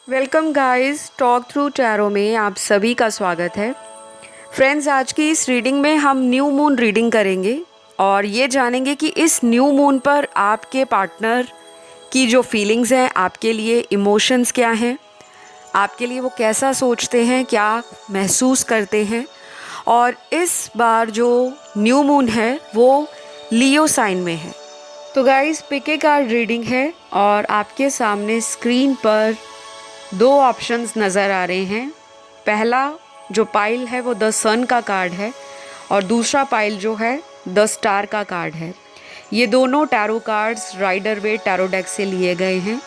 Welcome guys, talk through tarot में आप सभी का स्वागत है। फ्रेंड्स, आज की इस रीडिंग में हम न्यू मून रीडिंग करेंगे और ये जानेंगे कि इस न्यू मून पर आपके पार्टनर की जो फीलिंग्स हैं, आपके लिए इमोशंस क्या हैं, आपके लिए वो कैसा सोचते हैं, क्या महसूस करते हैं। और इस बार जो न्यू मून है वो लियो साइन में है। तो guys, pick a card reading है और आपके सामने स्क्रीन पर दो ऑप्शंस नज़र आ रहे हैं। पहला जो पाइल है वो द सन का कार्ड है और दूसरा पाइल जो है द स्टार का कार्ड है। ये दोनों tarot cards Rider Waite tarot deck से लिए गए हैं।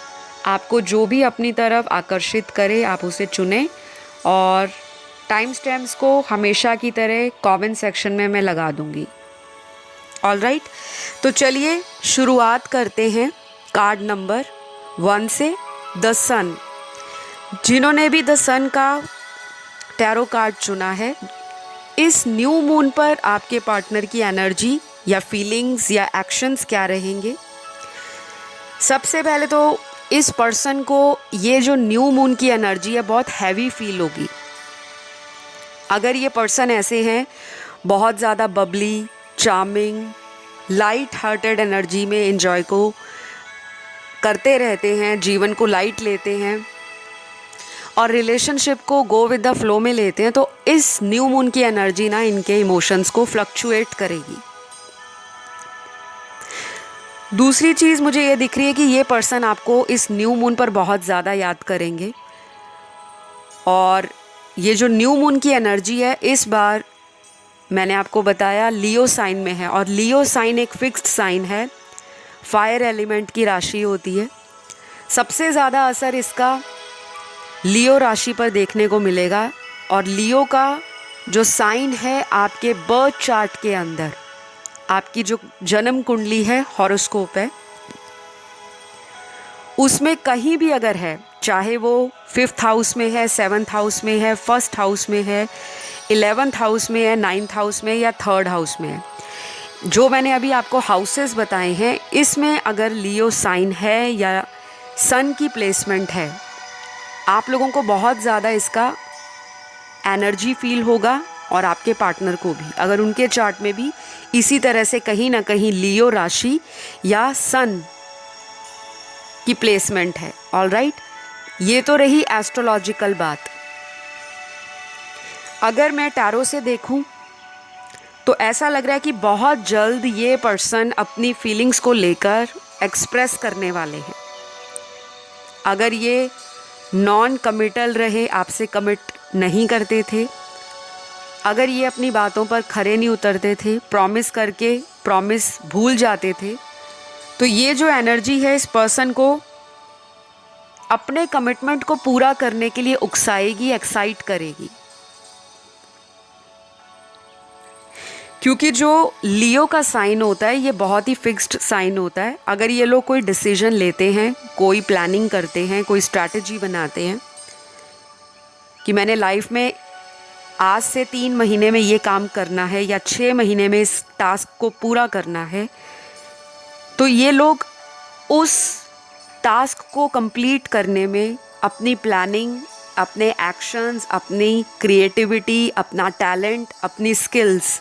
आपको जो भी अपनी तरफ आकर्षित करे आप उसे चुनें और टाइम स्टैम्प्स को हमेशा की तरह कमेंट सेक्शन में मैं लगा दूंगी। ऑलराइट, तो चलिए शुरुआत करते हैं कार्ड नंबर 1 से। द सन। जिन्होंने भी द सन का टैरो कार्ड चुना है, इस न्यू मून पर आपके पार्टनर की एनर्जी या फीलिंग्स या एक्शंस क्या रहेंगे। सबसे पहले तो इस पर्सन को ये जो न्यू मून की एनर्जी है बहुत हैवी फील होगी। अगर ये पर्सन ऐसे हैं, बहुत ज़्यादा Babli, charming, light hearted energy में एंजॉय को करते रहते हैं, जीवन को लाइट लेते हैं और रिलेशनशिप को गो विद द फ्लो में लेते हैं, तो इस न्यू मून की एनर्जी ना इनके इमोशंस को फ्लक्चुएट करेगी। दूसरी चीज़ मुझे ये दिख रही है कि ये पर्सन आपको इस न्यू मून पर बहुत ज़्यादा याद करेंगे और ये जो न्यू मून की एनर्जी है इस बार मैंने आपको बताया लियो साइन में है और लियो साइन एक फिक्स्ड साइन है, फायर एलिमेंट की राशि होती है। सबसे ज़्यादा असर इसका लियो राशि पर देखने को मिलेगा और लियो का जो साइन है आपके बर्थ चार्ट के अंदर, आपकी जो जन्म कुंडली है, हॉरोस्कोप है, उसमें कहीं भी अगर है, चाहे वो 5th हाउस में है, 7th हाउस में है, 1st हाउस में है, 11th हाउस में है, 9th हाउस में या 3rd हाउस में है, जो मैंने अभी आपको हाउसेस बताए हैं, इसमें अगर लियो साइन है या सन की प्लेसमेंट है, आप लोगों को बहुत ज़्यादा इसका एनर्जी फील होगा और आपके पार्टनर को भी, अगर उनके चार्ट में भी इसी तरह से कहीं ना कहीं लियो राशि या सन की प्लेसमेंट है। ऑलराइट, ये तो रही एस्ट्रोलॉजिकल बात। अगर मैं टैरो से देखूं तो ऐसा लग रहा है कि बहुत जल्द ये पर्सन अपनी फीलिंग्स को लेकर एक्सप्रेस करने वाले हैं। अगर ये नॉन कमिटल रहे, आपसे कमिट नहीं करते थे, अगर ये अपनी बातों पर खरे नहीं उतरते थे, प्रॉमिस करके प्रॉमिस भूल जाते थे, तो ये जो एनर्जी है इस पर्सन को अपने कमिटमेंट को पूरा करने के लिए उकसाएगी, एक्साइट करेगी। क्योंकि जो लियो का साइन होता है ये बहुत ही फिक्स्ड साइन होता है। अगर ये लोग कोई डिसीजन लेते हैं, कोई प्लानिंग करते हैं, कोई स्ट्रैटेजी बनाते हैं कि मैंने लाइफ में आज से 3 महीने में ये काम करना है या 6 महीने में इस टास्क को पूरा करना है, तो ये लोग उस टास्क को कंप्लीट करने में अपनी प्लानिंग, अपने एक्शंस, अपनी क्रिएटिविटी, अपना टैलेंट, अपनी स्किल्स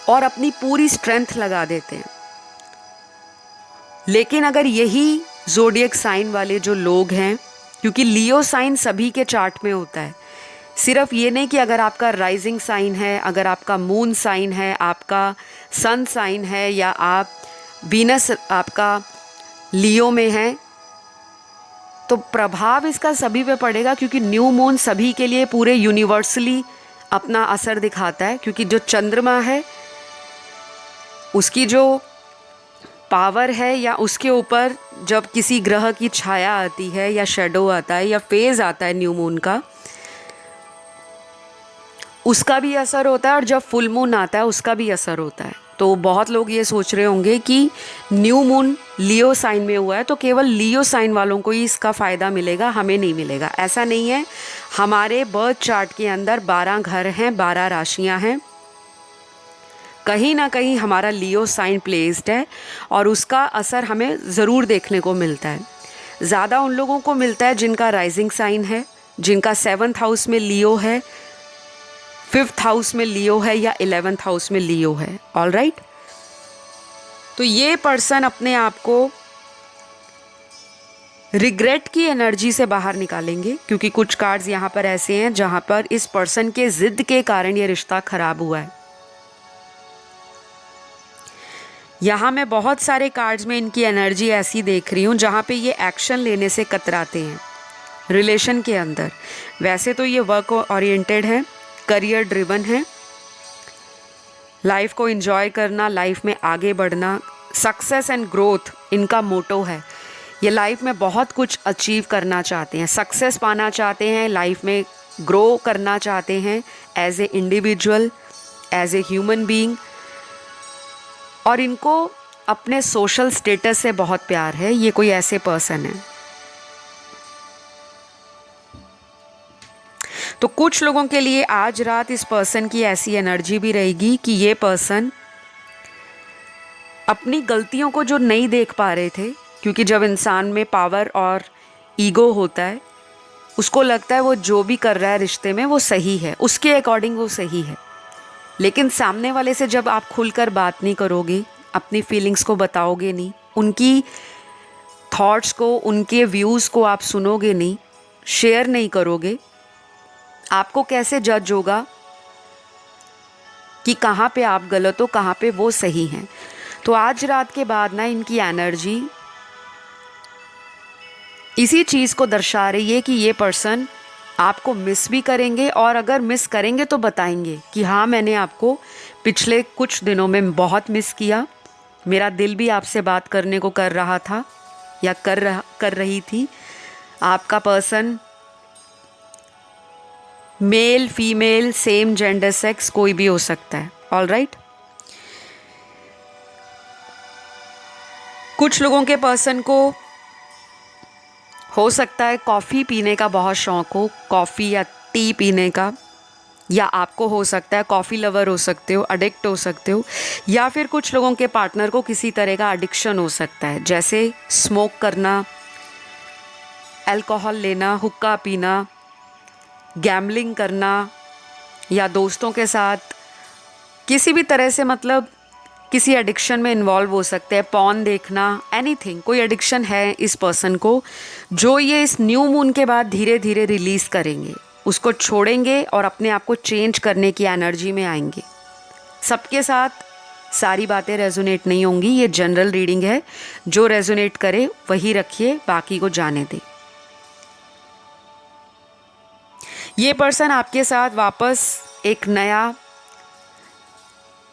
और अपनी पूरी स्ट्रेंथ लगा देते हैं। लेकिन अगर यही ज़ोडिएक साइन वाले जो लोग हैं, क्योंकि लियो साइन सभी के चार्ट में होता है, सिर्फ ये नहीं कि अगर आपका राइजिंग साइन है, अगर आपका मून साइन है, आपका सन साइन है या आप वीनस आपका लियो में है, तो प्रभाव इसका सभी पे पड़ेगा। क्योंकि न्यू मून सभी के लिए पूरे यूनिवर्सली अपना असर दिखाता है। क्योंकि जो चंद्रमा है उसकी जो पावर है या उसके ऊपर जब किसी ग्रह की छाया आती है या शेडो आता है या फेज आता है न्यू मून का, उसका भी असर होता है और जब फुल मून आता है उसका भी असर होता है। तो बहुत लोग ये सोच रहे होंगे कि न्यू मून लियो साइन में हुआ है तो केवल लियो साइन वालों को ही इसका फ़ायदा मिलेगा, हमें नहीं मिलेगा। ऐसा नहीं है। हमारे बर्थ चार्ट के अंदर 12 घर हैं, 12 राशियां हैं, कहीं ना कहीं हमारा लियो साइन प्लेस्ड है और उसका असर हमें ज़रूर देखने को मिलता है। ज़्यादा उन लोगों को मिलता है जिनका राइजिंग साइन है, जिनका 7th हाउस में लियो है, 5th हाउस में लियो है या 11th हाउस में लियो है। ऑल राइट, तो ये पर्सन अपने आप को रिग्रेट की एनर्जी से बाहर निकालेंगे, क्योंकि कुछ कार्ड्स यहाँ पर ऐसे हैं जहाँ पर इस पर्सन के जिद के कारण ये रिश्ता खराब हुआ है। यहाँ मैं बहुत सारे कार्ड्स में इनकी एनर्जी ऐसी देख रही हूँ जहाँ पे ये एक्शन लेने से कतराते हैं रिलेशन के अंदर। वैसे तो ये वर्क ओरिएंटेड है, करियर ड्रिवन है, लाइफ को एंजॉय करना, लाइफ में आगे बढ़ना, सक्सेस एंड ग्रोथ इनका मोटो है। ये लाइफ में बहुत कुछ अचीव करना चाहते हैं, सक्सेस पाना चाहते हैं, लाइफ में ग्रो करना चाहते हैं as a individual, as a human being. और इनको अपने सोशल स्टेटस से बहुत प्यार है। ये कोई ऐसे पर्सन है। तो कुछ लोगों के लिए आज रात इस पर्सन की ऐसी एनर्जी भी रहेगी कि ये पर्सन अपनी गलतियों को जो नहीं देख पा रहे थे, क्योंकि जब इंसान में पावर और ईगो होता है उसको लगता है वो जो भी कर रहा है रिश्ते में वो सही है, उसके अकॉर्डिंग वो सही है। लेकिन सामने वाले से जब आप खुलकर बात नहीं करोगे, अपनी फीलिंग्स को बताओगे नहीं, उनकी थॉट्स को, उनके व्यूज़ को आप सुनोगे नहीं, शेयर नहीं करोगे, आपको कैसे जज होगा कि कहाँ पे आप गलत हो, कहाँ पे वो सही हैं। तो आज रात के बाद ना इनकी एनर्जी इसी चीज़ को दर्शा रही है कि ये पर्सन आपको मिस भी करेंगे, और अगर मिस करेंगे तो बताएंगे कि हाँ मैंने आपको पिछले कुछ दिनों में बहुत मिस किया, मेरा दिल भी आपसे बात करने को कर रहा था या कर रही थी। आपका person male, female, same gender, sex कोई भी हो सकता है। ऑल राइट, कुछ लोगों के पर्सन को हो सकता है कॉफ़ी पीने का बहुत शौक़ हो, कॉफ़ी या टी पीने का, या आपको हो सकता है कॉफ़ी लवर हो सकते हो, एडिक्ट हो सकते हो, या फिर कुछ लोगों के पार्टनर को किसी तरह का एडिक्शन हो सकता है, जैसे स्मोक करना, अल्कोहल लेना, हुक्का पीना, गैम्बलिंग करना, या दोस्तों के साथ किसी भी तरह से मतलब किसी एडिक्शन में इन्वॉल्व हो सकते हैं, पॉर्न देखना, एनीथिंग। कोई एडिक्शन है इस पर्सन को जो ये इस न्यू मून के बाद धीरे धीरे रिलीज़ करेंगे, उसको छोड़ेंगे और अपने आप को चेंज करने की एनर्जी में आएंगे। सबके साथ सारी बातें रेजोनेट नहीं होंगी, ये जनरल रीडिंग है, जो रेजोनेट करे वही रखिए, बाकी को जाने दें। ये पर्सन आपके साथ वापस एक नया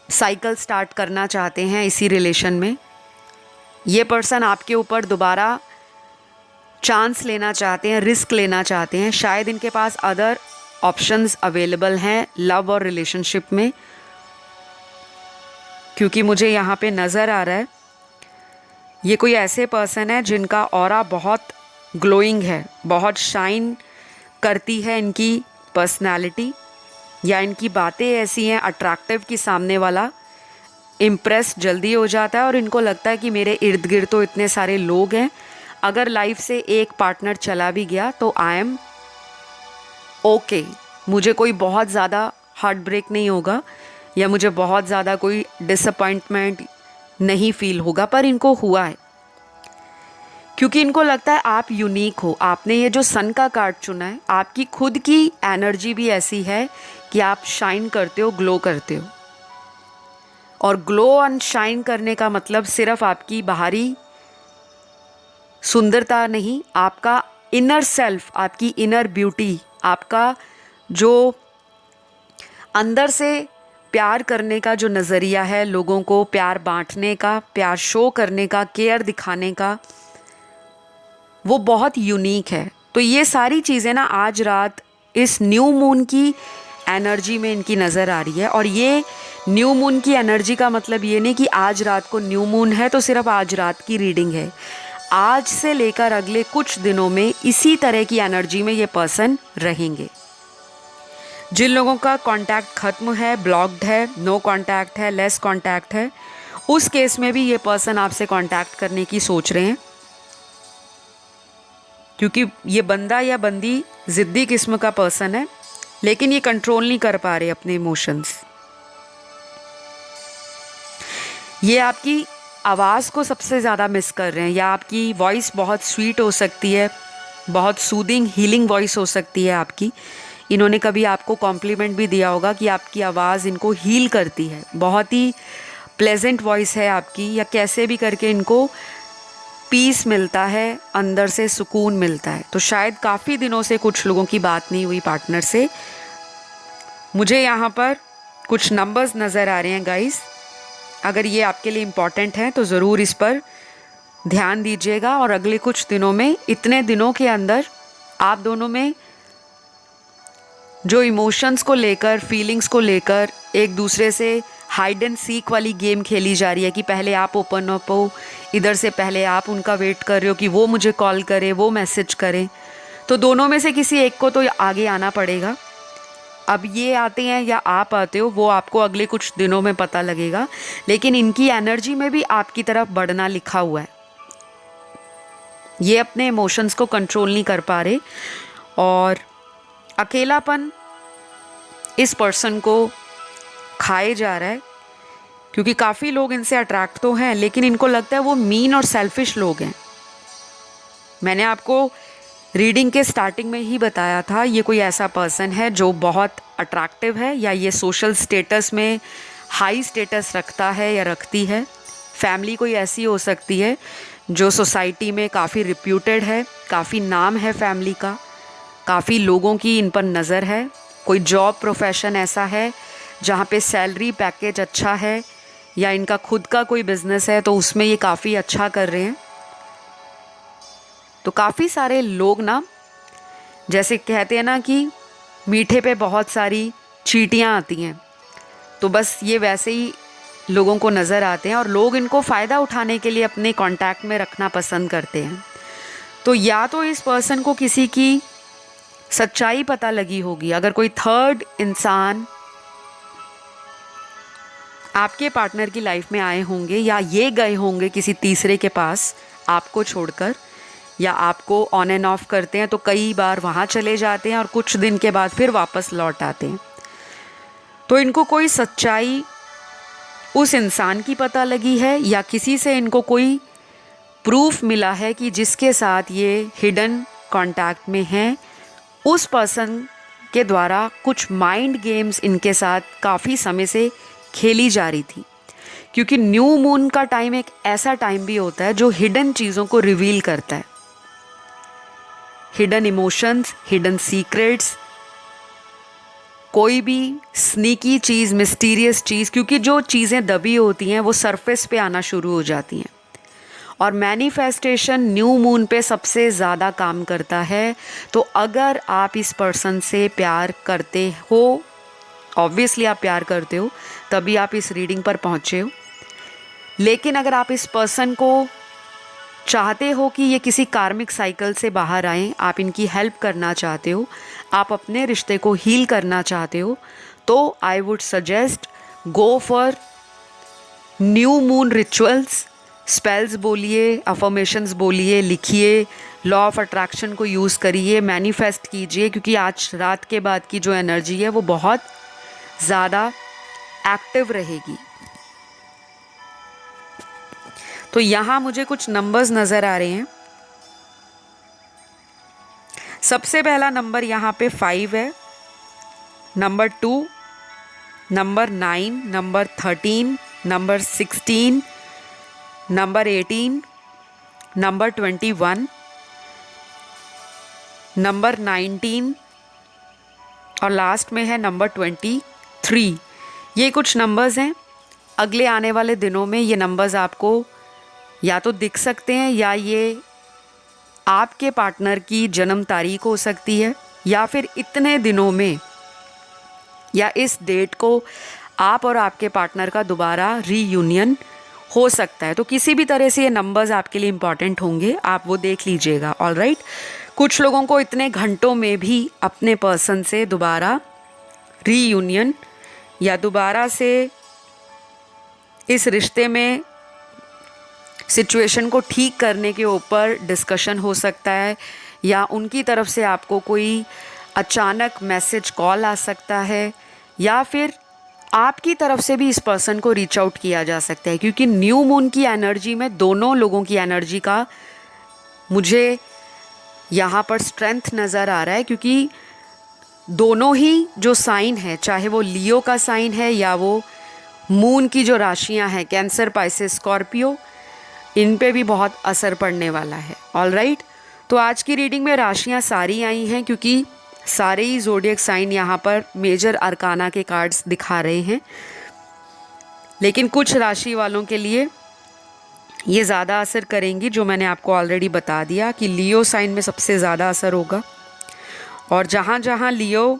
साइकिल स्टार्ट करना चाहते हैं इसी रिलेशन में। ये पर्सन आपके ऊपर दोबारा चांस लेना चाहते हैं, रिस्क लेना चाहते हैं। शायद इनके पास अदर ऑप्शंस अवेलेबल हैं लव और रिलेशनशिप में, क्योंकि मुझे यहाँ पे नज़र आ रहा है ये कोई ऐसे पर्सन है जिनका ऑरा बहुत ग्लोइंग है, बहुत शाइन करती है इनकी पर्सनालिटी, या इनकी बातें ऐसी हैं अट्रैक्टिव कि सामने वाला इम्प्रेस जल्दी हो जाता है और इनको लगता है कि मेरे इर्द गिर्द तो इतने सारे लोग हैं, अगर लाइफ से एक पार्टनर चला भी गया तो आई एम ओके, मुझे कोई बहुत ज़्यादा हार्ट ब्रेक नहीं होगा या मुझे बहुत ज़्यादा कोई डिसअपॉइंटमेंट नहीं फील होगा। पर इनको हुआ है क्योंकि इनको लगता है आप यूनिक हो। आपने ये जो सन का कार्ड चुना है, आपकी खुद की एनर्जी भी ऐसी है कि आप शाइन करते हो, ग्लो करते हो। और ग्लो एंड शाइन करने का मतलब सिर्फ आपकी बाहरी सुंदरता नहीं, आपका इनर सेल्फ, आपकी इनर ब्यूटी, आपका जो अंदर से प्यार करने का जो नज़रिया है, लोगों को प्यार बांटने का, प्यार शो करने का, केयर दिखाने का, वो बहुत यूनिक है। तो ये सारी चीज़ें ना आज रात इस न्यू मून की एनर्जी में इनकी नज़र आ रही है। और ये न्यू मून की एनर्जी का मतलब ये नहीं कि आज रात को न्यू मून है तो सिर्फ आज रात की रीडिंग है। आज से लेकर अगले कुछ दिनों में इसी तरह की एनर्जी में ये पर्सन रहेंगे। जिन लोगों का कांटेक्ट ख़त्म है, ब्लॉक्ड है, नो कांटेक्ट है, लेस कांटेक्ट है, उस केस में भी ये पर्सन आपसे कांटेक्ट करने की सोच रहे हैं। क्योंकि ये बंदा या बंदी ज़िद्दी किस्म का पर्सन है, लेकिन ये कंट्रोल नहीं कर पा रहे अपने इमोशंस। ये आपकी आवाज़ को सबसे ज़्यादा मिस कर रहे हैं, या आपकी वॉइस बहुत स्वीट हो सकती है, बहुत सूदिंग हीलिंग वॉइस हो सकती है आपकी। इन्होंने कभी आपको कॉम्प्लीमेंट भी दिया होगा कि आपकी आवाज़ इनको हील करती है, बहुत ही प्लेजेंट वॉइस है आपकी, या कैसे भी करके इनको पीस मिलता है, अंदर से सुकून मिलता है। तो शायद काफ़ी दिनों से कुछ लोगों की बात नहीं हुई पार्टनर से। मुझे यहाँ पर कुछ नंबर्स नज़र आ रहे हैं गाइस, अगर ये आपके लिए इम्पॉर्टेंट है तो ज़रूर इस पर ध्यान दीजिएगा। और अगले कुछ दिनों में, इतने दिनों के अंदर आप दोनों में जो इमोशंस को लेकर, फीलिंग्स को लेकर एक दूसरे से हाइड एंड सीक वाली गेम खेली जा रही है कि पहले आप ओपन अप हो, इधर से पहले आप उनका वेट कर रहे हो कि वो मुझे कॉल करे, वो मैसेज करें, तो दोनों में से किसी एक को तो आगे आना पड़ेगा। अब ये आते हैं या आप आते हो, वो आपको अगले कुछ दिनों में पता लगेगा, लेकिन इनकी एनर्जी में भी आपकी तरफ बढ़ना लिखा हुआ है। ये अपने इमोशंस को कंट्रोल नहीं कर पा रहे, और अकेलापन इस पर्सन को खाए जा रहा है, क्योंकि काफ़ी लोग इनसे अट्रैक्ट तो हैं, लेकिन इनको लगता है वो मीन और सेल्फिश लोग हैं। मैंने आपको रीडिंग के स्टार्टिंग में ही बताया था, ये कोई ऐसा पर्सन है जो बहुत अट्रैक्टिव है, या ये सोशल स्टेटस में हाई स्टेटस रखता है या रखती है। फैमिली कोई ऐसी हो सकती है जो सोसाइटी में काफ़ी रिप्यूटेड है, काफ़ी नाम है फैमिली का, काफ़ी लोगों की इन पर नज़र है। कोई जॉब प्रोफेशन ऐसा है जहाँ पे सैलरी पैकेज अच्छा है, या इनका खुद का कोई बिज़नेस है तो उसमें ये काफ़ी अच्छा कर रहे हैं। तो काफ़ी सारे लोग ना, जैसे कहते हैं ना कि मीठे पे बहुत सारी चींटियाँ आती हैं, तो बस ये वैसे ही लोगों को नज़र आते हैं, और लोग इनको फ़ायदा उठाने के लिए अपने कांटेक्ट में रखना पसंद करते हैं। तो या तो इस पर्सन को किसी की सच्चाई पता लगी होगी, अगर कोई थर्ड इंसान आपके पार्टनर की लाइफ में आए होंगे, या ये गए होंगे किसी तीसरे के पास आपको छोड़कर, या आपको ऑन एंड ऑफ करते हैं तो कई बार वहाँ चले जाते हैं और कुछ दिन के बाद फिर वापस लौट आते हैं। तो इनको कोई सच्चाई उस इंसान की पता लगी है, या किसी से इनको कोई प्रूफ मिला है कि जिसके साथ ये हिडन कांटेक्ट में हैं, उस पर्सन के द्वारा कुछ माइंड गेम्स इनके साथ काफ़ी समय से खेली जा रही थी। क्योंकि न्यू मून का टाइम एक ऐसा टाइम भी होता है जो हिडन चीज़ों को रिवील करता है, हिडन इमोशंस, हिडन सीक्रेट्स, कोई भी स्नीकी चीज़, मिस्टीरियस चीज़, क्योंकि जो चीज़ें दबी होती हैं वो सरफेस पे आना शुरू हो जाती हैं। और मैनिफेस्टेशन न्यू मून पे सबसे ज़्यादा काम करता है। तो अगर आप इस पर्सन से प्यार करते हो, ऑब्वियसली आप प्यार करते हो, तभी आप इस रीडिंग पर पहुँचे हो। लेकिन अगर आप इस पर्सन को चाहते हो कि ये किसी कार्मिक साइकिल से बाहर आएं, आप इनकी हेल्प करना चाहते हो, आप अपने रिश्ते को हील करना चाहते हो, तो I would suggest go for new moon rituals. Spells बोलिए, अफर्मेशंस बोलिए, लिखिए, लॉ ऑफ अट्रैक्शन को यूज़ करिए, मैनिफेस्ट कीजिए, क्योंकि आज रात के बाद की जो एनर्जी है वो बहुत ज़्यादा एक्टिव रहेगी। तो यहाँ मुझे कुछ नंबर्स नज़र आ रहे हैं। सबसे पहला नंबर यहाँ पे 5 है, number 2, number 9, number 13, number 16, number 18, number 21, number 19 और लास्ट में है नंबर 23। ये कुछ नंबर्स हैं। अगले आने वाले दिनों में ये नंबर्स आपको या तो दिख सकते हैं, या ये आपके पार्टनर की जन्म तारीख हो सकती है, या फिर इतने दिनों में या इस डेट को आप और आपके पार्टनर का दोबारा रीयूनियन हो सकता है। तो किसी भी तरह से ये नंबर्स आपके लिए इम्पॉर्टेंट होंगे, आप वो देख लीजिएगा। ऑलराइट, कुछ लोगों को इतने घंटों में भी अपने पर्सन से दोबारा रीयूनियन या दोबारा से इस रिश्ते में सिचुएशन को ठीक करने के ऊपर डिस्कशन हो सकता है, या उनकी तरफ से आपको कोई अचानक मैसेज कॉल आ सकता है, या फिर आपकी तरफ से भी इस पर्सन को रीच आउट किया जा सकता है, क्योंकि न्यू मून की एनर्जी में दोनों लोगों की एनर्जी का मुझे यहाँ पर स्ट्रेंथ नज़र आ रहा है। क्योंकि दोनों ही जो साइन है, चाहे वो लियो का साइन है या वो मून की जो राशियाँ हैं कैंसर, पाइसेस, स्कॉर्पियो, इन पे भी बहुत असर पड़ने वाला है। ऑलराइट, तो आज की रीडिंग में राशियाँ सारी आई हैं, क्योंकि सारे ही ज़ोडिएक साइन यहाँ पर मेजर अरकाना के कार्ड्स दिखा रहे हैं। लेकिन कुछ राशि वालों के लिए ये ज़्यादा असर करेंगी, जो मैंने आपको ऑलरेडी बता दिया कि लियो साइन में सबसे ज़्यादा असर होगा। और जहाँ जहाँ लियो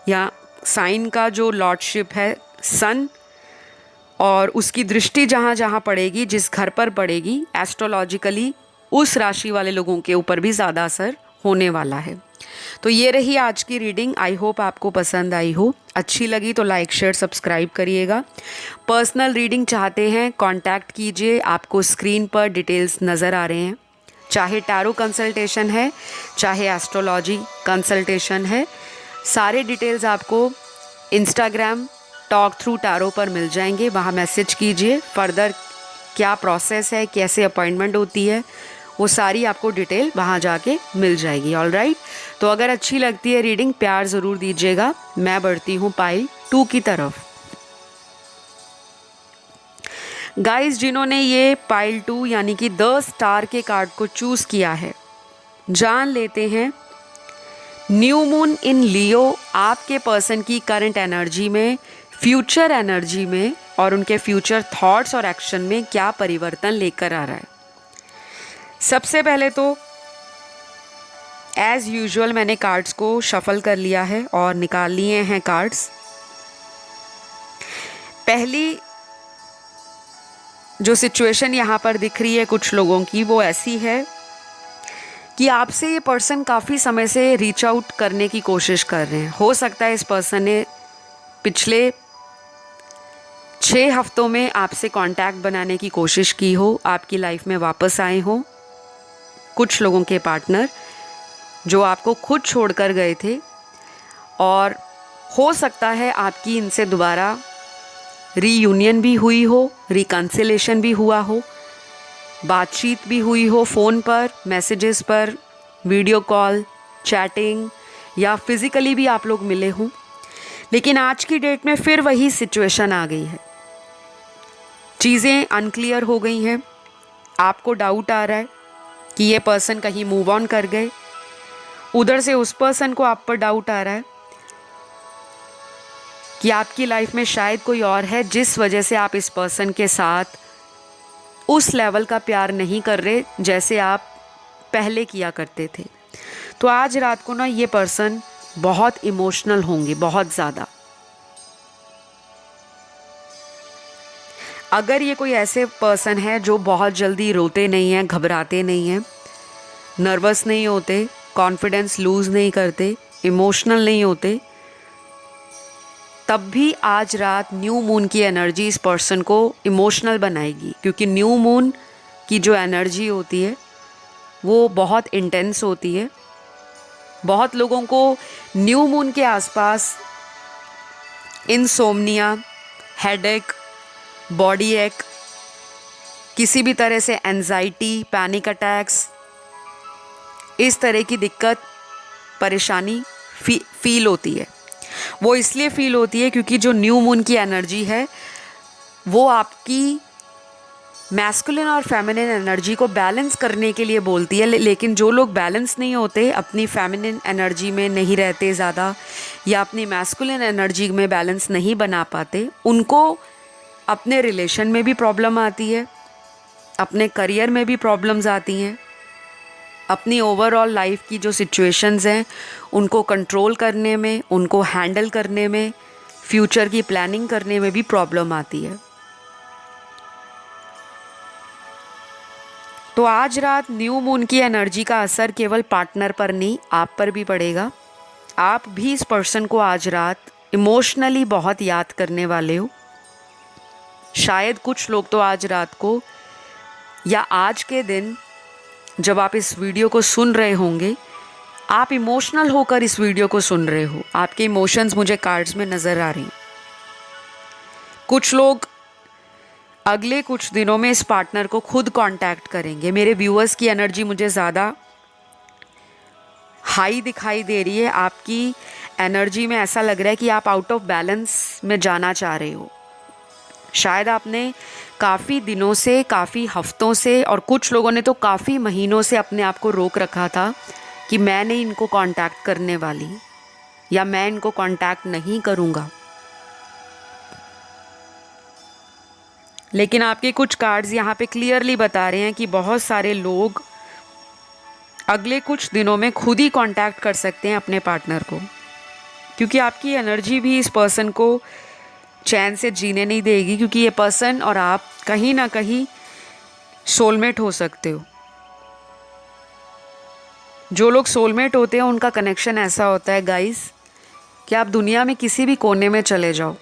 या साइन का जो लॉर्डशिप है सन, और उसकी दृष्टि जहाँ जहाँ पड़ेगी, जिस घर पर पड़ेगी, एस्ट्रोलॉजिकली उस राशि वाले लोगों के ऊपर भी ज़्यादा असर होने वाला है। तो ये रही आज की रीडिंग। आई होप आपको पसंद आई हो। अच्छी लगी तो लाइक, शेयर, सब्सक्राइब करिएगा। पर्सनल रीडिंग चाहते हैं कांटेक्ट कीजिए, आपको स्क्रीन पर डिटेल्स नज़र आ रहे हैं। चाहे टैरो कंसल्टेशन है, चाहे एस्ट्रोलॉजी कंसल्टेशन है, सारे डिटेल्स आपको इंस्टाग्राम टॉक थ्रू टैरो पर मिल जाएंगे। वहाँ मैसेज कीजिए, फर्दर क्या प्रोसेस है, कैसे अपॉइंटमेंट होती है, वो सारी आपको डिटेल वहाँ जाके मिल जाएगी। ऑलराइट, तो अगर अच्छी लगती है रीडिंग, प्यार ज़रूर दीजिएगा। मैं बढ़ती हूँ पाइल 2 की तरफ। गाइस, जिन्होंने ये पाइल 2 यानी कि 10 स्टार के कार्ड को चूज़ किया है, जान लेते हैं न्यू मून इन लियो आपके पर्सन की करंट एनर्जी में, फ्यूचर एनर्जी में और उनके फ्यूचर थॉट्स और एक्शन में क्या परिवर्तन लेकर आ रहा है। सबसे पहले तो एज़ यूजुअल मैंने कार्ड्स को शफल कर लिया है और निकाल लिए हैं कार्ड्स। पहली जो सिचुएशन यहाँ पर दिख रही है कुछ लोगों की, वो ऐसी है कि आपसे ये पर्सन काफ़ी समय से रीच आउट करने की कोशिश कर रहे हैं। हो सकता है इस पर्सन ने पिछले 6 हफ्तों में आपसे कांटेक्ट बनाने की कोशिश की हो, आपकी लाइफ में वापस आए हो। कुछ लोगों के पार्टनर जो आपको खुद छोड़कर गए थे, और हो सकता है आपकी इनसे दोबारा रीयूनियन भी हुई हो, रिकन्सिलेशन भी हुआ हो, बातचीत भी हुई हो, फ़ोन पर, मैसेजेस पर, वीडियो कॉल, चैटिंग, या फिज़िकली भी आप लोग मिले हों। लेकिन आज की डेट में फिर वही सिचुएशन आ गई है। चीज़ें अनक्लियर हो गई हैं। आपको डाउट आ रहा है कि ये पर्सन कहीं मूव ऑन कर गए। उधर से उस पर्सन को आप पर डाउट आ रहा है कि आपकी लाइफ में शायद कोई और है, जिस वजह से आप इस पर्सन के साथ उस लेवल का प्यार नहीं कर रहे जैसे आप पहले किया करते थे। तो आज रात को ना ये पर्सन बहुत इमोशनल होंगे, बहुत ज़्यादा। अगर ये कोई ऐसे पर्सन है जो बहुत जल्दी रोते नहीं हैं, घबराते नहीं हैं, नर्वस नहीं होते, कॉन्फिडेंस लूज़ नहीं करते, इमोशनल नहीं होते, तब भी आज रात न्यू मून की एनर्जी इस पर्सन को इमोशनल बनाएगी। क्योंकि न्यू मून की जो एनर्जी होती है वो बहुत इंटेंस होती है। बहुत लोगों को न्यू मून के आसपास इनसोम्निया, हेडेक, बॉडी एक, किसी भी तरह से एंजाइटी, पैनिक अटैक्स, इस तरह की दिक्कत, परेशानी फील होती है। वो इसलिए फील होती है क्योंकि जो न्यू मून की एनर्जी है वो आपकी मैस्कुलिन और फेमिनिन एनर्जी को बैलेंस करने के लिए बोलती है। लेकिन जो लोग बैलेंस नहीं होते, अपनी फेमिनिन एनर्जी में नहीं रहते ज़्यादा, या अपनी मैस्कुलिन एनर्जी में बैलेंस नहीं बना पाते, उनको अपने रिलेशन में भी प्रॉब्लम आती है, अपने करियर में भी प्रॉब्लम्स आती हैं, अपनी ओवरऑल लाइफ की जो सिचुएशंस हैं उनको कंट्रोल करने में, उनको हैंडल करने में, फ्यूचर की प्लानिंग करने में भी प्रॉब्लम आती है। तो आज रात न्यू मून की एनर्जी का असर केवल पार्टनर पर नहीं, आप पर भी पड़ेगा। आप भी इस पर्सन को आज रात इमोशनली बहुत याद करने वाले हो। शायद कुछ लोग तो आज रात को या आज के दिन जब आप इस वीडियो को सुन रहे होंगे, आप इमोशनल होकर इस वीडियो को सुन रहे हो, आपके इमोशंस मुझे कार्ड्स में नज़र आ रही हैं। कुछ लोग अगले कुछ दिनों में इस पार्टनर को खुद कांटेक्ट करेंगे। मेरे व्यूअर्स की एनर्जी मुझे ज़्यादा हाई दिखाई दे रही है। आपकी एनर्जी में ऐसा लग रहा है कि आप आउट ऑफ बैलेंस में जाना चाह रहे हो। शायद आपने काफ़ी दिनों से, काफ़ी हफ्तों से, और कुछ लोगों ने तो काफ़ी महीनों से अपने आप को रोक रखा था कि मैं नहीं इनको कांटेक्ट करने वाली, या मैं इनको कांटेक्ट नहीं करूँगा। लेकिन आपके कुछ कार्ड्स यहाँ पे क्लियरली बता रहे हैं कि बहुत सारे लोग अगले कुछ दिनों में खुद ही कांटेक्ट कर सकते हैं अपने पार्टनर को, क्योंकि आपकी एनर्जी भी इस पर्सन को चैन से जीने नहीं देगी, क्योंकि ये पर्सन और आप कहीं ना कहीं सोलमेट हो सकते हो। जो लोग सोलमेट होते हैं उनका कनेक्शन ऐसा होता है गाइस कि आप दुनिया में किसी भी कोने में चले जाओ,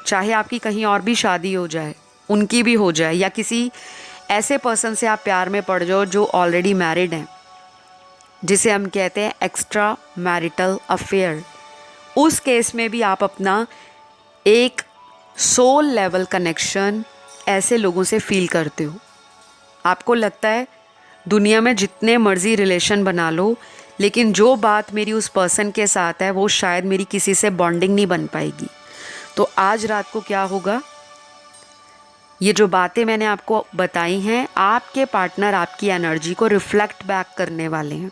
चाहे आपकी कहीं और भी शादी हो जाए, उनकी भी हो जाए, या किसी ऐसे पर्सन से आप प्यार में पड़ जाओ जो ऑलरेडी मैरिड हैं, जिसे हम कहते हैं एक्स्ट्रा मैरिटल अफेयर, उस केस में भी आप अपना एक सोल लेवल कनेक्शन ऐसे लोगों से फील करते हो। आपको लगता है दुनिया में जितने मर्जी रिलेशन बना लो, लेकिन जो बात मेरी उस पर्सन के साथ है वो शायद मेरी किसी से बॉन्डिंग नहीं बन पाएगी। तो आज रात को क्या होगा, ये जो बातें मैंने आपको बताई हैं, आपके पार्टनर आपकी एनर्जी को रिफ्लेक्ट बैक करने वाले हैं।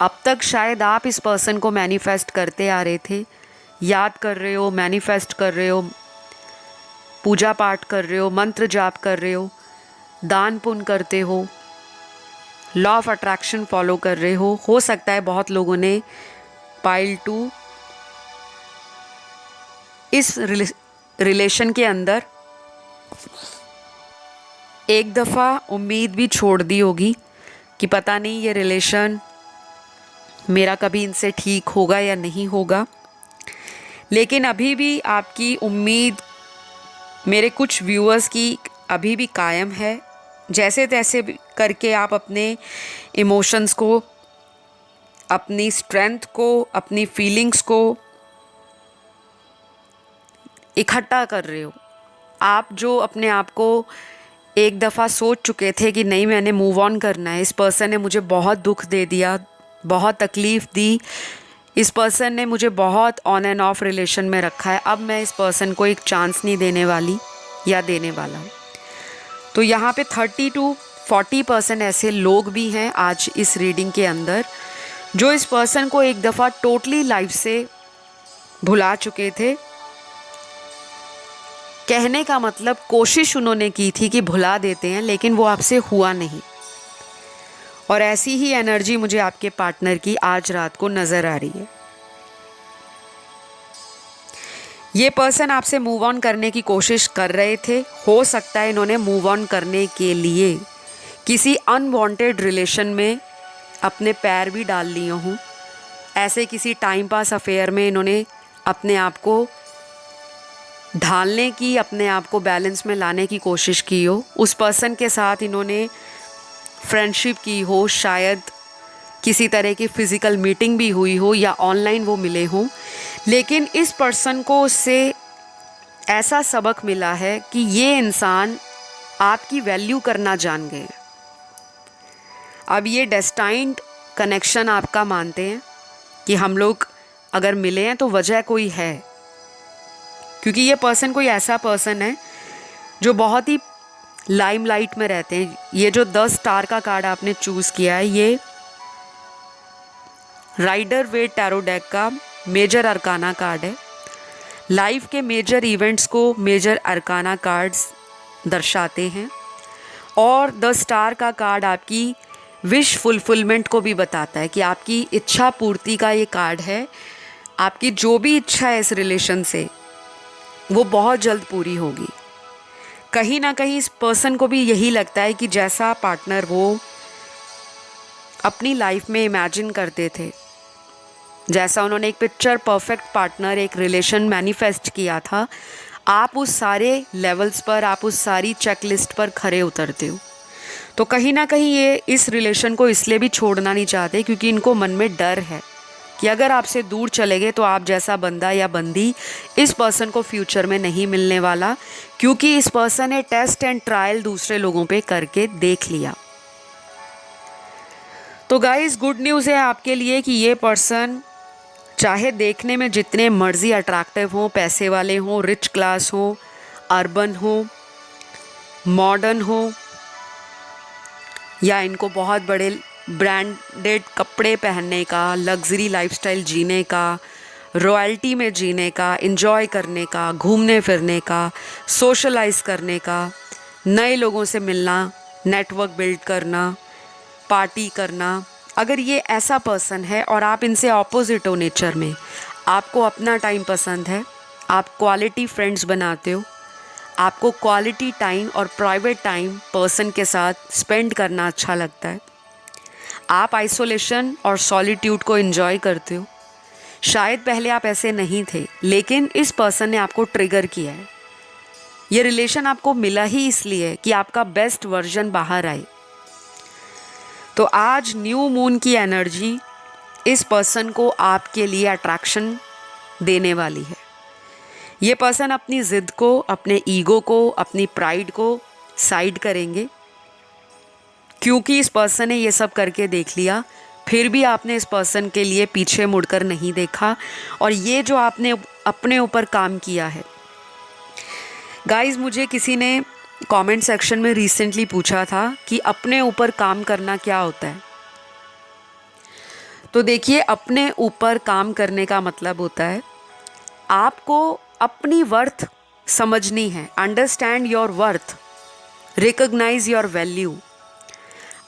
अब तक शायद आप इस पर्सन को मैनिफेस्ट करते आ रहे थे, याद कर रहे हो, मैनिफेस्ट कर रहे हो, पूजा पाठ कर रहे हो, मंत्र जाप कर रहे हो, दान पुण्य करते हो, लॉ ऑफ अट्रैक्शन फॉलो कर रहे हो सकता है बहुत लोगों ने पाइल 2 इस रिलेशन के अंदर एक दफ़ा उम्मीद भी छोड़ दी होगी कि पता नहीं ये रिलेशन मेरा कभी इनसे ठीक होगा या नहीं होगा। लेकिन अभी भी आपकी उम्मीद मेरे कुछ व्यूअर्स की अभी भी कायम है। जैसे तैसे करके आप अपने इमोशंस को, अपनी स्ट्रेंथ को, अपनी फीलिंग्स को इकट्ठा कर रहे हो। आप जो अपने आप को एक दफ़ा सोच चुके थे कि नहीं मैंने मूव ऑन करना है, इस पर्सन ने मुझे बहुत दुख दे दिया, बहुत तकलीफ़ दी, इस पर्सन ने मुझे बहुत ऑन एंड ऑफ रिलेशन में रखा है, अब मैं इस पर्सन को एक चांस नहीं देने वाली या देने वाला। तो यहाँ पे 30 to 40% ऐसे लोग भी हैं आज इस रीडिंग के अंदर जो इस पर्सन को एक दफ़ा टोटली लाइफ से भुला चुके थे। कहने का मतलब कोशिश उन्होंने की थी कि भुला देते हैं, लेकिन वो आपसे हुआ नहीं। और ऐसी ही एनर्जी मुझे आपके पार्टनर की आज रात को नज़र आ रही है। ये पर्सन आपसे मूव ऑन करने की कोशिश कर रहे थे। हो सकता है इन्होंने मूव ऑन करने के लिए किसी अनवांटेड रिलेशन में अपने पैर भी डाल लिए हों। ऐसे किसी टाइम पास अफेयर में इन्होंने अपने आप को ढालने की, अपने आप को बैलेंस में लाने की कोशिश की हो। उस पर्सन के साथ इन्होंने फ्रेंडशिप की हो, शायद किसी तरह की फ़िज़िकल मीटिंग भी हुई हो या ऑनलाइन वो मिले हों, लेकिन इस पर्सन को उससे ऐसा सबक मिला है कि ये इंसान आपकी वैल्यू करना जान गए। अब ये डेस्टाइन्ड कनेक्शन आपका मानते हैं कि हम लोग अगर मिले हैं तो वजह कोई है, क्योंकि ये पर्सन कोई ऐसा पर्सन है जो बहुत ही लाइमलाइट में रहते हैं। ये जो 10 स्टार का कार्ड आपने चूज़ किया है, ये राइडर वेट टैरो डेक का मेजर अरकाना कार्ड है। लाइफ के मेजर इवेंट्स को मेजर अरकाना कार्ड्स दर्शाते हैं, और 10 स्टार का कार्ड आपकी विश फुलफिलमेंट को भी बताता है कि आपकी इच्छा पूर्ति का ये कार्ड है। आपकी जो भी इच्छा है इस रिलेशन से वो बहुत जल्द पूरी होगी। कहीं ना कहीं इस पर्सन को भी यही लगता है कि जैसा पार्टनर वो अपनी लाइफ में इमेजिन करते थे, जैसा उन्होंने एक पिक्चर परफेक्ट पार्टनर, एक रिलेशन मैनिफेस्ट किया था, आप उस सारे लेवल्स पर, आप उस सारी चेकलिस्ट पर खरे उतरते हो। तो कहीं ना कहीं ये इस रिलेशन को इसलिए भी छोड़ना नहीं चाहते क्योंकि इनको मन में डर है कि अगर आपसे दूर चले गए तो आप जैसा बंदा या बंदी इस पर्सन को फ्यूचर में नहीं मिलने वाला, क्योंकि इस पर्सन ने टेस्ट एंड ट्रायल दूसरे लोगों पे करके देख लिया। तो गाइस, गुड न्यूज़ है आपके लिए कि ये पर्सन चाहे देखने में जितने मर्जी अट्रैक्टिव हों, पैसे वाले हों, रिच क्लास हों, अर्बन हों, मॉडर्न हों, या इनको बहुत बड़े ब्रांडेड कपड़े पहनने का, लग्जरी लाइफस्टाइल जीने का, रॉयल्टी में जीने का, एंजॉय करने का, घूमने फिरने का, सोशलाइज करने का, नए लोगों से मिलना, नेटवर्क बिल्ड करना, पार्टी करना, अगर ये ऐसा पर्सन है और आप इनसे ऑपोजिट हो नेचर में, आपको अपना टाइम पसंद है, आप क्वालिटी फ्रेंड्स बनाते हो, आपको क्वालिटी टाइम और प्राइवेट टाइम पर्सन के साथ स्पेंड करना अच्छा लगता है, आप आइसोलेशन और सॉलिट्यूड को एंजॉय करते हो। शायद पहले आप ऐसे नहीं थे, लेकिन इस पर्सन ने आपको ट्रिगर किया है। ये रिलेशन आपको मिला ही इसलिए कि आपका बेस्ट वर्जन बाहर आए। तो आज न्यू मून की एनर्जी इस पर्सन को आपके लिए अट्रैक्शन देने वाली है। ये पर्सन अपनी ज़िद को, अपने ईगो को, अपनी प्राइड को साइड करेंगे, क्योंकि इस पर्सन ने ये सब करके देख लिया, फिर भी आपने इस पर्सन के लिए पीछे मुड़कर नहीं देखा। और ये जो आपने अपने ऊपर काम किया है गाइस, मुझे किसी ने कमेंट सेक्शन में रिसेंटली पूछा था कि अपने ऊपर काम करना क्या होता है। तो देखिए, अपने ऊपर काम करने का मतलब होता है आपको अपनी वर्थ समझनी है। Understand your worth, recognize your value,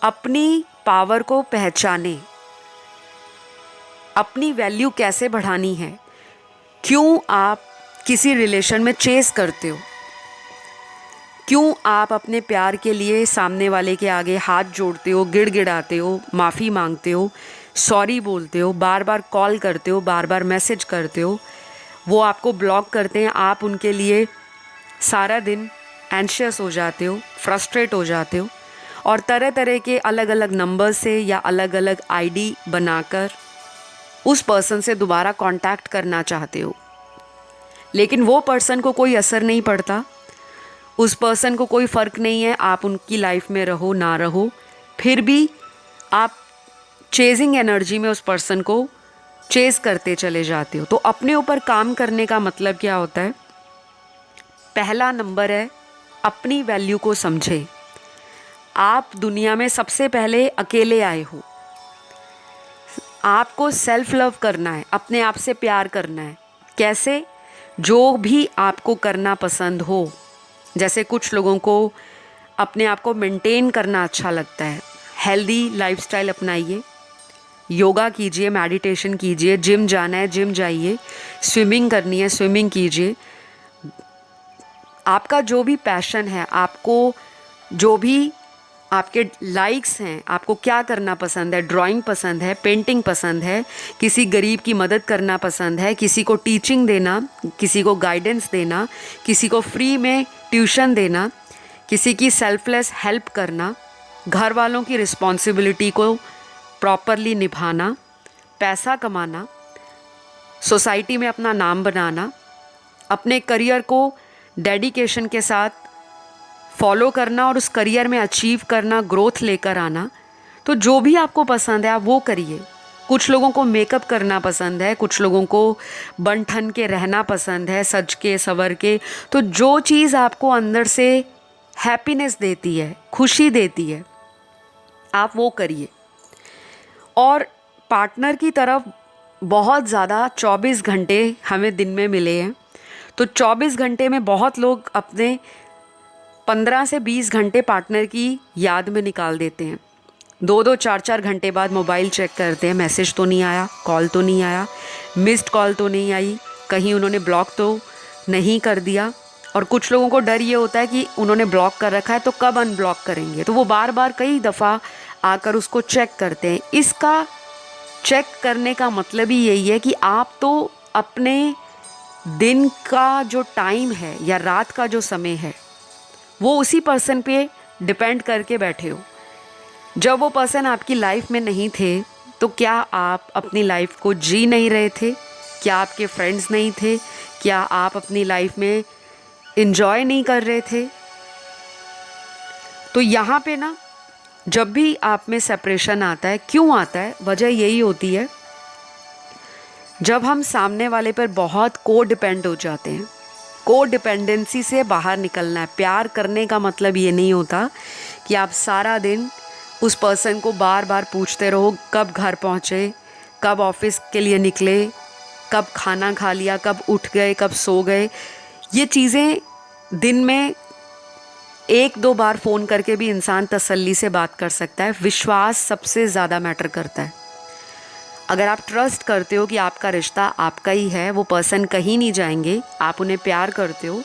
अपनी पावर को पहचाने, अपनी वैल्यू कैसे बढ़ानी है, क्यों आप किसी रिलेशन में चेस करते हो, क्यों आप अपने प्यार के लिए सामने वाले के आगे हाथ जोड़ते हो, गिड़गिड़ाते हो, माफ़ी मांगते हो, सॉरी बोलते हो, बार बार कॉल करते हो, बार बार मैसेज करते हो, वो आपको ब्लॉक करते हैं, आप उनके लिए सारा दिन एंशियस हो जाते हो, फ्रस्ट्रेट हो जाते हो, और तरह तरह के अलग अलग नंबर से या अलग अलग आईडी बनाकर उस पर्सन से दोबारा कांटेक्ट करना चाहते हो। लेकिन वो पर्सन को कोई असर नहीं पड़ता, उस पर्सन को कोई फ़र्क नहीं है आप उनकी लाइफ में रहो ना रहो, फिर भी आप चेजिंग एनर्जी में उस पर्सन को चेज़ करते चले जाते हो। तो अपने ऊपर काम करने का मतलब क्या होता है? पहला नंबर है अपनी वैल्यू को समझे। आप दुनिया में सबसे पहले अकेले आए हो, आपको सेल्फ लव करना है, अपने आप से प्यार करना है। कैसे? जो भी आपको करना पसंद हो। जैसे कुछ लोगों को अपने आप को मेंटेन करना अच्छा लगता है, हेल्दी लाइफस्टाइल अपनाइए, योगा कीजिए, मेडिटेशन कीजिए, जिम जाना है जिम जाइए, स्विमिंग करनी है स्विमिंग कीजिए। आपका जो भी पैशन है, आपको जो भी आपके लाइक्स हैं, आपको क्या करना पसंद है, ड्राइंग पसंद है, पेंटिंग पसंद है, किसी गरीब की मदद करना पसंद है, किसी को टीचिंग देना, किसी को गाइडेंस देना, किसी को फ्री में ट्यूशन देना, किसी की सेल्फलेस हेल्प करना, घर वालों की रिस्पॉन्सिबिलिटी को प्रॉपरली निभाना, पैसा कमाना, सोसाइटी में अपना नाम बनाना, अपने करियर को डेडिकेशन के साथ फॉलो करना और उस करियर में अचीव करना, ग्रोथ लेकर आना। तो जो भी आपको पसंद है आप वो करिए। कुछ लोगों को मेकअप करना पसंद है, कुछ लोगों को बन ठन के रहना पसंद है, सज के संवर के। तो जो चीज़ आपको अंदर से हैप्पीनेस देती है, खुशी देती है, आप वो करिए। और पार्टनर की तरफ बहुत ज़्यादा 24 घंटे हमें दिन में मिले हैं, तो 24 घंटे में बहुत लोग अपने 15 से 20 घंटे पार्टनर की याद में निकाल देते हैं। 2-2, 4-4 घंटे बाद मोबाइल चेक करते हैं, मैसेज तो नहीं आया, कॉल तो नहीं आया, मिस्ड कॉल तो नहीं आई, कहीं उन्होंने ब्लॉक तो नहीं कर दिया। और कुछ लोगों को डर ये होता है कि उन्होंने ब्लॉक कर रखा है तो कब अनब्लॉक करेंगे, तो वो बार बार कई दफ़ा आकर उसको चेक करते हैं। इसका चेक करने का मतलब ही यही है कि आप तो अपने दिन का जो टाइम है या रात का जो समय है वो उसी पर्सन पे डिपेंड करके बैठे हो। जब वो पर्सन आपकी लाइफ में नहीं थे तो क्या आप अपनी लाइफ को जी नहीं रहे थे? क्या आपके फ्रेंड्स नहीं थे? क्या आप अपनी लाइफ में एंजॉय नहीं कर रहे थे? तो यहाँ पे ना जब भी आप में सेपरेशन आता है, क्यों आता है? वजह यही होती है जब हम सामने वाले पर बहुत को डिपेंड हो जाते हैं। को डिपेंडेंसी से बाहर निकलना है। प्यार करने का मतलब ये नहीं होता कि आप सारा दिन उस पर्सन को बार बार पूछते रहो कब घर पहुँचे, कब ऑफिस के लिए निकले, कब खाना खा लिया, कब उठ गए, कब सो गए। ये चीज़ें दिन में 1-2 बार फ़ोन करके भी इंसान तसल्ली से बात कर सकता है। विश्वास सबसे ज़्यादा मैटर करता है। अगर आप ट्रस्ट करते हो कि आपका रिश्ता आपका ही है, वो पर्सन कहीं नहीं जाएंगे, आप उन्हें प्यार करते हो,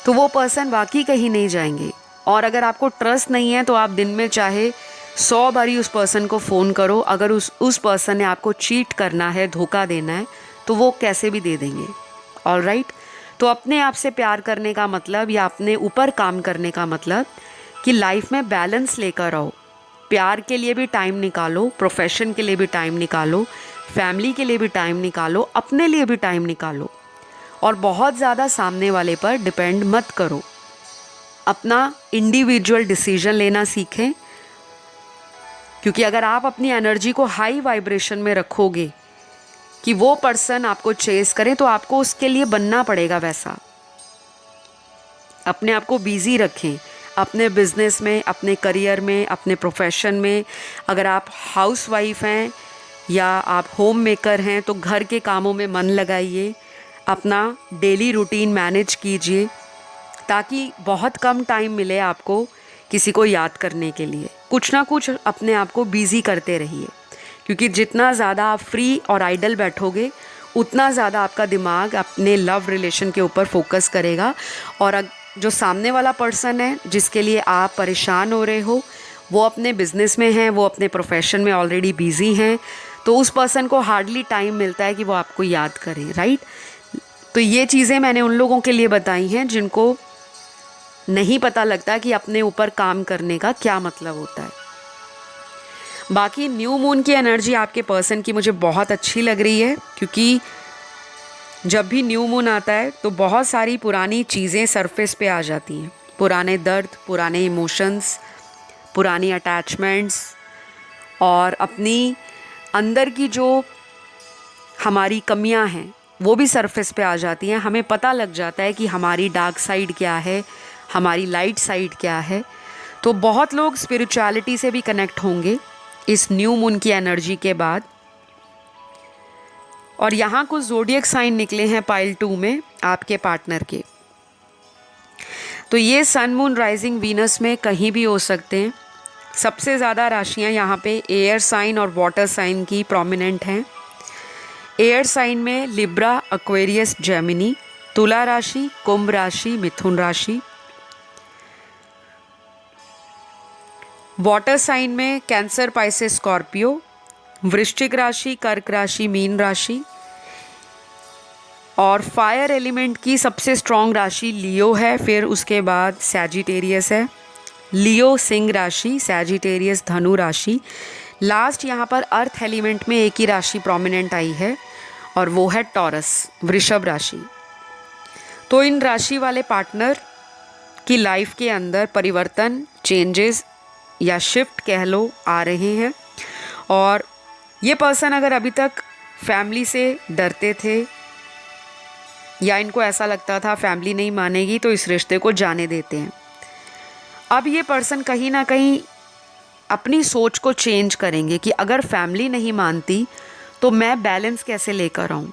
तो वो पर्सन वाकई कहीं नहीं जाएंगे। और अगर आपको ट्रस्ट नहीं है तो आप दिन में चाहे 100 बारी उस पर्सन को फ़ोन करो, अगर उस पर्सन ने आपको चीट करना है, धोखा देना है, तो वो कैसे भी दे देंगे। ऑलराइट, तो अपने आप से प्यार करने का मतलब या अपने ऊपर काम करने का मतलब कि लाइफ में बैलेंस लेकर आओ। प्यार के लिए भी टाइम निकालो, प्रोफेशन के लिए भी टाइम निकालो, फैमिली के लिए भी टाइम निकालो, अपने लिए भी टाइम निकालो। और बहुत ज़्यादा सामने वाले पर डिपेंड मत करो। अपना इंडिविजुअल डिसीजन लेना सीखें, क्योंकि अगर आप अपनी एनर्जी को हाई वाइब्रेशन में रखोगे कि वो पर्सन आपको चेस करे, तो आपको उसके लिए बनना पड़ेगा वैसा। अपने आप को बिजी रखें, अपने बिजनेस में, अपने करियर में, अपने प्रोफेशन में। अगर आप हाउसवाइफ हैं या आप होम मेकर हैं तो घर के कामों में मन लगाइए, अपना डेली रूटीन मैनेज कीजिए, ताकि बहुत कम टाइम मिले आपको किसी को याद करने के लिए। कुछ ना कुछ अपने आप को बिजी करते रहिए, क्योंकि जितना ज़्यादा आप फ्री और आइडल बैठोगे उतना ज़्यादा आपका दिमाग अपने लव रिलेशन के ऊपर फोकस करेगा। और जो सामने वाला पर्सन है जिसके लिए आप परेशान हो रहे हो, वो अपने बिजनेस में हैं, वो अपने प्रोफेशन में ऑलरेडी बिजी हैं, तो उस पर्सन को हार्डली टाइम मिलता है कि वो आपको याद करें। राइट, तो ये चीज़ें मैंने उन लोगों के लिए बताई हैं जिनको नहीं पता लगता कि अपने ऊपर काम करने का क्या मतलब होता है। बाकी न्यू मून की एनर्जी आपके पर्सन की मुझे बहुत अच्छी लग रही है, क्योंकि जब भी न्यू मून आता है तो बहुत सारी पुरानी चीज़ें सरफेस पे आ जाती हैं। पुराने दर्द, पुराने इमोशंस, पुरानी अटैचमेंट्स और अपनी अंदर की जो हमारी कमियां हैं वो भी सरफेस पे आ जाती हैं। हमें पता लग जाता है कि हमारी डार्क साइड क्या है, हमारी लाइट साइड क्या है। तो बहुत लोग स्पिरिचुअलिटी से भी कनेक्ट होंगे इस न्यू मून की एनर्जी के बाद। और यहाँ कुछ ज़ोडिएक साइन निकले हैं पाइल 2 में आपके पार्टनर के। तो ये सन, मून, राइजिंग, वीनस में कहीं भी हो सकते हैं। सबसे ज़्यादा राशियाँ यहाँ पे एयर साइन और वाटर साइन की प्रोमिनेंट हैं। एयर साइन में लिब्रा, एक्वेरियस, जेमिनी, तुला राशि, कुंभ राशि, मिथुन राशि। वाटर साइन में कैंसर, पाइसेस, स्कॉर्पियो, वृश्चिक राशि, कर्क राशि, मीन राशि। और फायर एलिमेंट की सबसे स्ट्रॉन्ग राशि लियो है, फिर उसके बाद सैजिटेरियस है। लियो सिंह राशि, सैजिटेरियस धनु राशि। लास्ट यहाँ पर अर्थ एलिमेंट में एक ही राशि प्रोमिनेंट आई है और वो है टॉरस, वृषभ राशि। तो इन राशि वाले पार्टनर की लाइफ के अंदर परिवर्तन, चेंजेस या शिफ्ट कह लो, आ रहे हैं। और ये पर्सन अगर अभी तक फैमिली से डरते थे या इनको ऐसा लगता था फैमिली नहीं मानेगी तो इस रिश्ते को जाने देते हैं, अब ये पर्सन कहीं ना कहीं अपनी सोच को चेंज करेंगे कि अगर फैमिली नहीं मानती तो मैं बैलेंस कैसे लेकर आऊँ।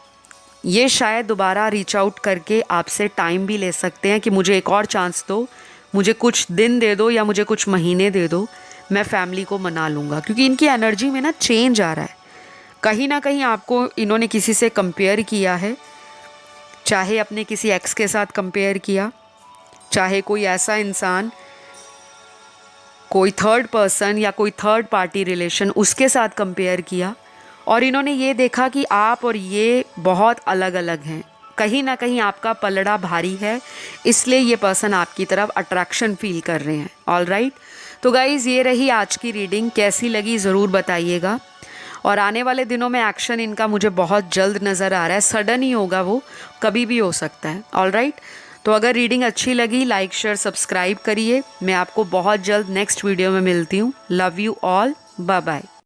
ये शायद दोबारा रीच आउट करके आपसे टाइम भी ले सकते हैं कि मुझे एक और चांस दो, मुझे कुछ दिन दे दो या मुझे कुछ महीने दे दो, मैं फैमिली को मना लूँगा। क्योंकि इनकी एनर्जी में ना चेंज आ रहा है। कहीं ना कहीं आपको इन्होंने किसी से कंपेयर किया है, चाहे अपने किसी एक्स के साथ कंपेयर किया, चाहे कोई ऐसा इंसान, कोई थर्ड पर्सन या कोई थर्ड पार्टी रिलेशन, उसके साथ कंपेयर किया। और इन्होंने ये देखा कि आप और ये बहुत अलग अलग हैं। कहीं ना कहीं आपका पलड़ा भारी है, इसलिए ये पर्सन आपकी तरफ अट्रैक्शन फील कर रहे हैं। ऑलराइट, तो गाइज़ ये रही आज की रीडिंग, कैसी लगी ज़रूर बताइएगा। और आने वाले दिनों में एक्शन इनका मुझे बहुत जल्द नज़र आ रहा है, सडन ही होगा, वो कभी भी हो सकता है। ऑल राइट, तो अगर रीडिंग अच्छी लगी लाइक शेयर सब्सक्राइब करिए। मैं आपको बहुत जल्द नेक्स्ट वीडियो में मिलती हूँ। Love you all, bye bye.